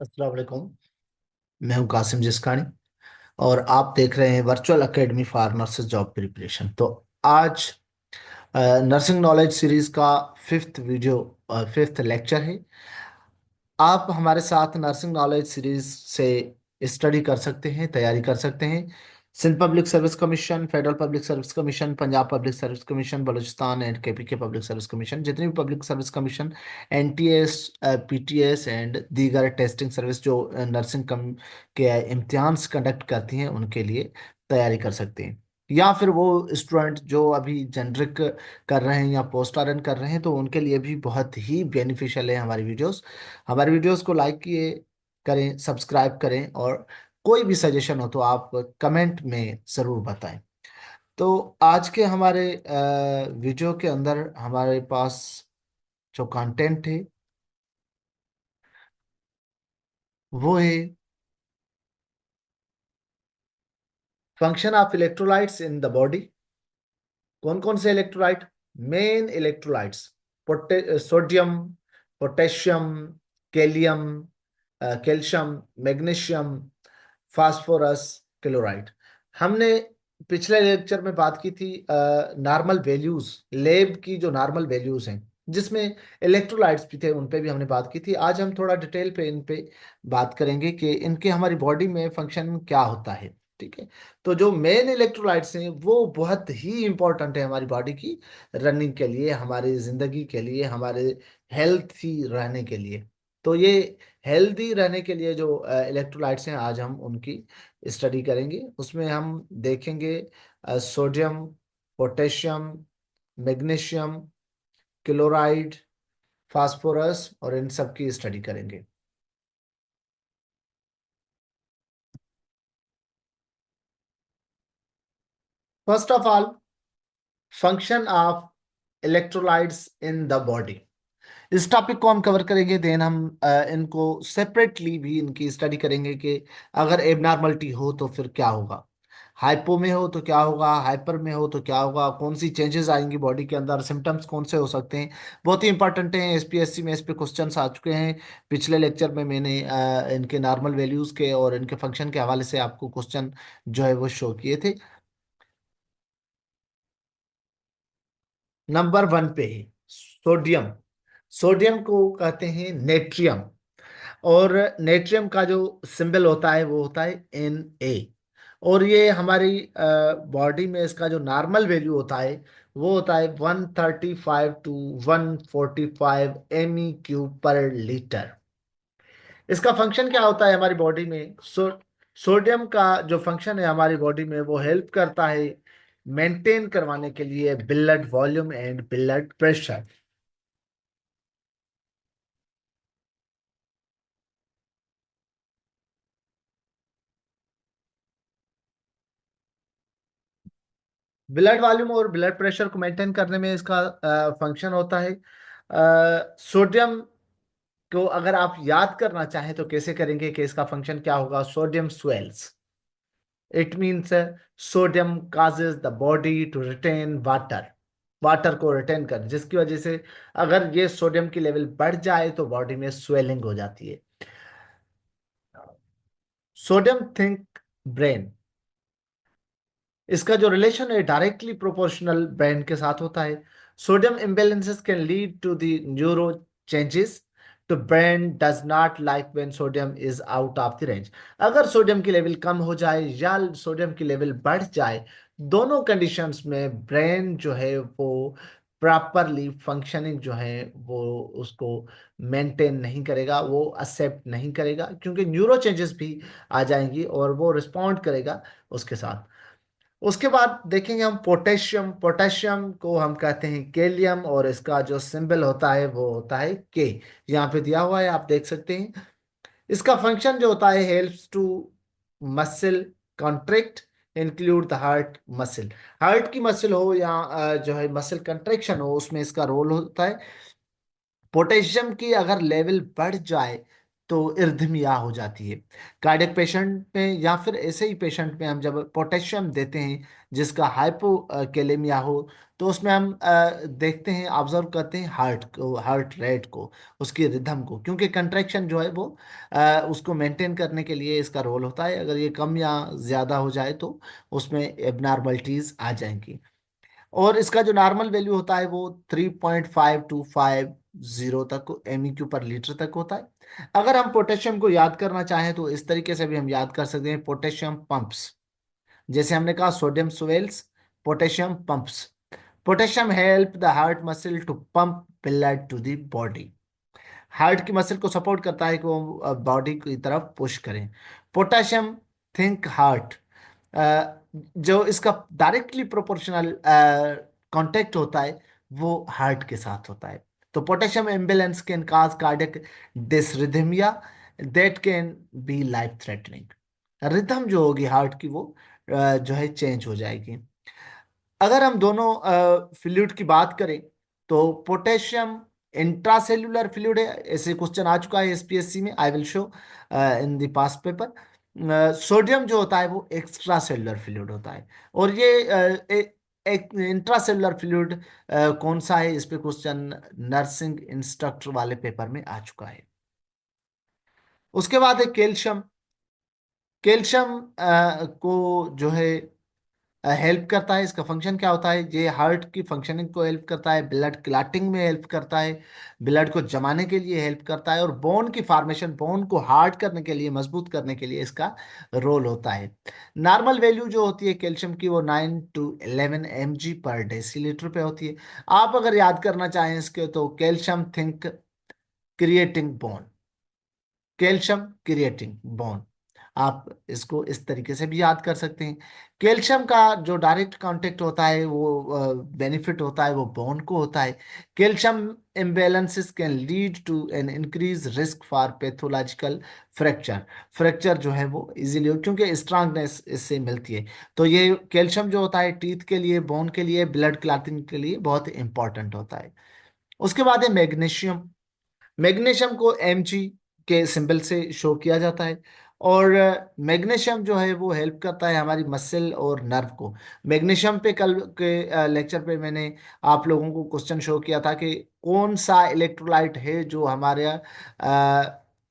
अस्सलाम वालेकुम। मैं हूं कासिम जिस्कानी और आप देख रहे हैं virtual academy for nurses job preparation. तो आज नर्सिंग नॉलेज सीरीज का फिफ्थ लेक्चर है। आप हमारे साथ नर्सिंग नॉलेज सीरीज से स्टडी कर सकते हैं, तैयारी कर सकते हैं। Sindh public service commission, federal public service commission, Punjab public service commission, Balochistan and KPK public service commission, जितनी भी public service commission, NTS, PTS and दीगर टेस्टिंग सर्विस जो नर्सिंग कम के इम्तिहान कंडक्ट करती हैं उनके लिए तैयारी कर सकते हैं। या फिर वो स्टूडेंट जो अभी जेनरिक कर रहे हैं या पोस्ट आरएन कर रहे हैं, तो उनके लिए भी बहुत ही बेनिफिशियल है हमारी वीडियोस को लाइक किए करें, सब्सक्राइब करें, और कोई भी सजेशन हो तो आप कमेंट में ज़रूर बताएं। तो आज के हमारे वीडियो के अंदर हमारे पास जो कंटेंट है वो है function of electrolytes in the body. कौन कौन से electrolyte? Main electrolytes: sodium, potassium, कैलियम, कैल्शियम, मैग्नीशियम, फास्फोरस, क्लोराइड। हमने पिछले लेक्चर में बात की थी नॉर्मल वैल्यूज, लैब की जो नॉर्मल वैल्यूज हैं जिसमें इलेक्ट्रोलाइट्स भी थे, उन पे भी हमने बात की थी। आज हम थोड़ा डिटेल पे इन पे बात करेंगे कि इनके हमारी बॉडी में फंक्शन क्या होता है। ठीक है। तो जो मेन इलेक्ट्रोलाइट्स हैं वो बहुत ही इंपॉर्टेंट है हमारी बॉडी की रनिंग के लिए, हमारी जिंदगी के लिए, हमारे हेल्थी रहने के लिए। तो ये हेल्दी रहने के लिए जो इलेक्ट्रोलाइट्स हैं आज हम उनकी स्टडी करेंगे। उसमें हम देखेंगे sodium, potassium, magnesium, chloride, phosphorus, और इन सब की स्टडी करेंगे। First of all, function of electrolytes in the body, इस टॉपिक को हम कवर करेंगे। देन हम इनको सेपरेटली भी इनकी स्टडी करेंगे कि अगर एबनॉर्मलिटी हो तो फिर क्या होगा, हाइपो में हो तो क्या होगा, हाइपर में हो तो क्या होगा, कौन सी चेंजेस आएंगी बॉडी के अंदर, सिम्टम्स कौन से हो सकते हैं। बहुत ही इंपॉर्टेंट है, एसपीएससी में इस पे क्वेश्चंस आ चुके हैं। पिछले लेक्चर में मैंने इनके नॉर्मल वैल्यूज के और इनके फंक्शन के हवाले से आपको क्वेश्चन जो है वो शो किए थे। नंबर वन पे है सोडियम। सोडियम को कहते हैं नेट्रियम, और नेट्रियम का जो सिंबल होता है वो होता है Na। और ये हमारी बॉडी में इसका जो नॉर्मल वैल्यू होता है वो होता है 135 टू 145 MEQ पर लीटर। इसका फंक्शन क्या होता है हमारी बॉडी में? सोडियम का जो फंक्शन है हमारी बॉडी में वो हेल्प करता है मेंटेन करवाने के लिए blood volume and blood pressure. Blood volume और ब्लड प्रेशर को मेंटेन करने में इसका फंक्शन होता है। सोडियम को अगर आप याद करना चाहें तो कैसे करेंगे कि इसका फंक्शन क्या होगा? Sodium swells, it means sodium causes the body to retain water, water को रिटेन कर, जिसकी वजह से अगर ये सोडियम की लेवल बढ़ जाए तो बॉडी में स्वेलिंग हो जाती है। सोडियम थिंक ब्रेन, इसका जो रिलेशन है डायरेक्टली प्रोपोर्शनल ब्रेन के साथ होता है। Sodium imbalances can lead to the neuro changes to brain does not like when sodium is out of the range. अगर सोडियम की लेवल कम हो जाए या सोडियम की लेवल बढ़ जाए, दोनों कंडीशंस में ब्रेन जो है वो प्रॉपरली फंक्शनिंग जो है वो उसको मेंटेन नहीं करेगा, वो एक्सेप्ट नहीं करेगा, क्योंकि न्यूरो चेंजेस भी आ जाएंगी और वो रिस्पॉन्ड करेगा उसके साथ। उसके बाद देखेंगे हम पोटेशियम। पोटेशियम को हम कहते हैं कैलियम, और इसका जो सिंबल होता है वो होता है के। यहाँ पे दिया हुआ है, आप देख सकते हैं। इसका फंक्शन जो होता है helps to muscle contract, include the heart muscle. Heart की मसल हो या जो है मसल कंट्रैक्शन हो, उसमें इसका रोल होता है। पोटेशियम की अगर लेवल बढ़ जाए तो इर्धिमिया हो जाती है। कार्डियक पेशेंट में या फिर ऐसे ही पेशेंट में हम जब पोटेशियम देते हैं जिसका हाइपोकेलेमिया हो, तो उसमें हम देखते हैं, ऑब्जर्व करते हैं हार्ट को, हार्ट रेट को, उसकी रिदम को, क्योंकि कंट्रैक्शन जो है वो उसको मेंटेन करने के लिए इसका रोल होता है। अगर ये कम या ज्यादा हो जाए तो उसमें एबनॉर्मलिटीज आ जाएंगी। और इसका जो नॉर्मल वैल्यू होता है वो 3.5 to 5 0 तक MEQ पर लीटर तक होता है। अगर हम पोटेशियम को याद करना चाहें तो इस तरीके से भी हम याद कर सकते हैं, पोटेशियम पंप्स। जैसे हमने कहा sodium swells, potassium pumps. Potassium help the heart muscle to pump blood to the body. Heart की मसल को सपोर्ट करता है कि वो बॉडी की तरफ पुश करें। Potassium, think heart. जो इसका डायरेक्टली प्रोपोर्शनल कांटेक्ट होता है वो हार्ट के साथ होता है। तो potassium imbalance can cause cardiac डिसरिथमिया that can be life threatening. Rhythm जो होगी हार्ट की वो जो है चेंज हो जाएगी। अगर हम दोनों फ्लूइड की बात करें तो पोटेशियम इंट्रासेल्युलर फ्लूइड है, ऐसे क्वेश्चन आ चुका है SPSC में, I will show in the past paper. Sodium जो होता है वो एक्स्ट्रा सेल्युलर फ्लूइड होता है। और ये एक इंट्रासेल्युलर फ्लूइड कौन सा है, इस पे क्वेश्चन नर्सिंग इंस्ट्रक्टर वाले पेपर में आ चुका है। उसके बाद है कैल्शियम। कैल्शियम को जो है हेल्प करता है। इसका फंक्शन क्या होता है, ये हार्ट की फंक्शनिंग को हेल्प करता है, ब्लड क्लॉटिंग में हेल्प करता है, ब्लड को जमाने के लिए हेल्प करता है, और बोन की फॉर्मेशन, बोन को हार्ड करने के लिए, मजबूत करने के लिए इसका रोल होता है। नॉर्मल वैल्यू जो होती है कैल्शियम की वो 9 to 11 mg पर डेसीलीटर पे होती है। आप अगर याद करना चाहें इसके तो calcium think creating bone, calcium creating bond, आप इसको इस तरीके से भी याद कर सकते हैं। कैल्शियम का जो डायरेक्ट कांटेक्ट होता है वो बेनिफिट होता है वो बोन को होता है। Calcium imbalances can lead to an increase risk for pathological fracture. Fracture जो है वो इजीली, क्योंकि स्ट्रांगनेस इससे मिलती है। तो ये कैल्शियम जो होता है टीथ के लिए, बोन के लिए, ब्लड क्लॉटिंग के लिए बहुत इंपॉर्टेंट होता है। उसके बाद है मैग्नीशियम। मैग्नीशियम को Mg के सिंबल से शो किया जाता है। और मैग्नीशियम जो है वो हेल्प करता है हमारी मसल और नर्व को। मैग्नीशियम पे कल के लेक्चर पे मैंने आप लोगों को क्वेश्चन शो किया था कि कौन सा इलेक्ट्रोलाइट है जो हमारे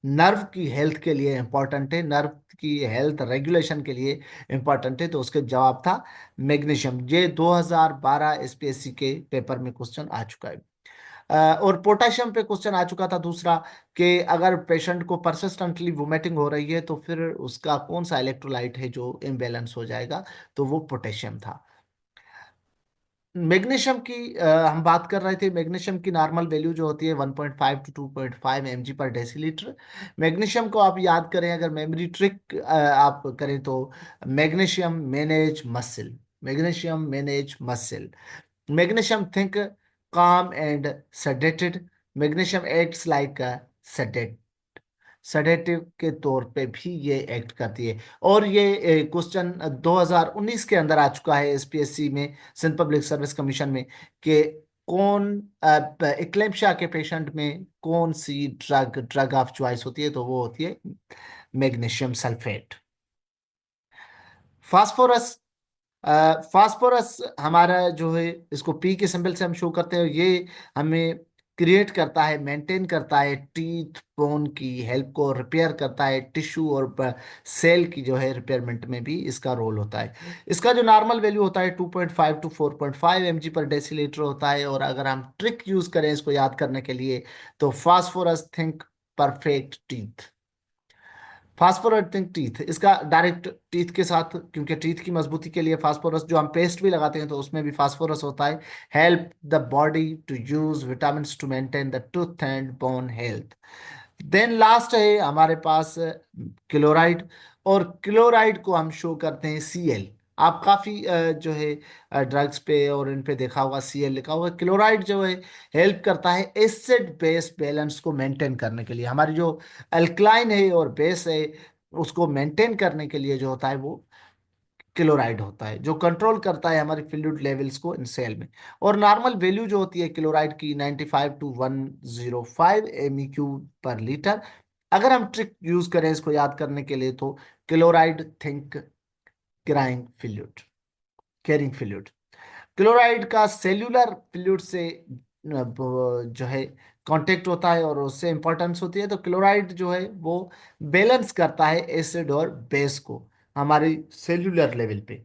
नर्व की हेल्थ के लिए इंपॉर्टेंट है, नर्व की हेल्थ रेगुलेशन के लिए इंपॉर्टेंट है। तो उसका जवाब था मैग्नीशियम। ये 2012 SPSC के पेपर में क्वेश्चन आ चुका है। और पोटेशियम पे क्वेश्चन आ चुका था दूसरा, कि अगर पेशेंट को परसिस्टेंटली वोमिटिंग हो रही है तो फिर उसका कौन सा इलेक्ट्रोलाइट है जो इम्बैलेंस हो जाएगा, तो वो पोटेशियम था। मैग्नीशियम की हम बात कर रहे थे। मैग्नीशियम की नॉर्मल वैल्यू जो होती है 1.5 to 2.5 mg पर डेसीलीटर। मैग्नीशियम को आप याद करें, अगर मेमोरी ट्रिक आप करें तो magnesium manage muscle, magnesium manage muscle. Magnesium think calm and sedated. Magnesium acts like a sedative के तौर पे भी ये एक्ट करती है। और ये क्वेश्चन 2019 के अंदर आ चुका है SPSC में, सिंध पब्लिक सर्विस कमीशन में, कि कौन इक्लेम्पिया के पेशेंट में कौन सी ड्रग ड्रग ऑफ चॉइस होती है, तो वो होती है मैग्नीशियम सल्फेट। फास्फोरस। फास्फोरस हमारा जो है, इसको P के सिंबल से हम शो करते हैं। ये हमें क्रिएट करता है, मेंटेन करता है टीथ बोन की हेल्प को, रिपेयर करता है टिश्यू और सेल की जो है रिपेयरमेंट में भी इसका रोल होता है। इसका जो नॉर्मल वैल्यू होता है 2.5 to 4.5 mg पर डेसीलीटर होता है। और अगर हम ट्रिक यूज करें इसको याद करने के लिए तो phosphorus think perfect teeth. Phosphorating teeth, इसका डायरेक्ट टीथ के साथ, क्योंकि टीथ की मजबूती के लिए फास्फोरस, जो हम पेस्ट भी लगाते हैं तो उसमें भी फास्फोरस होता है। Help the body to use vitamin to maintain the tooth and bone health. Then last है हमारे पास क्लोराइड। और क्लोराइड को हम शो करते हैं Cl। आप काफी जो है ड्रग्स पे और इन पे देखा होगा Cl लिखा हुआ। क्लोराइड जो है हेल्प करता है एसिड बेस बैलेंस को मेंटेन करने के लिए। हमारी जो अल्कलाइन है और बेस है उसको मेंटेन करने के लिए जो होता है वो क्लोराइड होता है, जो कंट्रोल करता है हमारी फ्लूइड लेवल्स को इन सेल में। और नॉर्मल वैल्यू जो होती है क्लोराइड की 95 to 105 MEQ पर लीटर। अगर हम ट्रिक यूज करें इसको याद करने के लिए, तो chloride think crying fluid, carrying fluid. Chloride का सेल्यूलर फ्लूइड से जो है कांटेक्ट होता है और उससे इंपॉर्टेंस होती है। तो क्लोराइड जो है वो बैलेंस करता है एसिड और बेस को हमारी सेल्यूलर लेवल पे।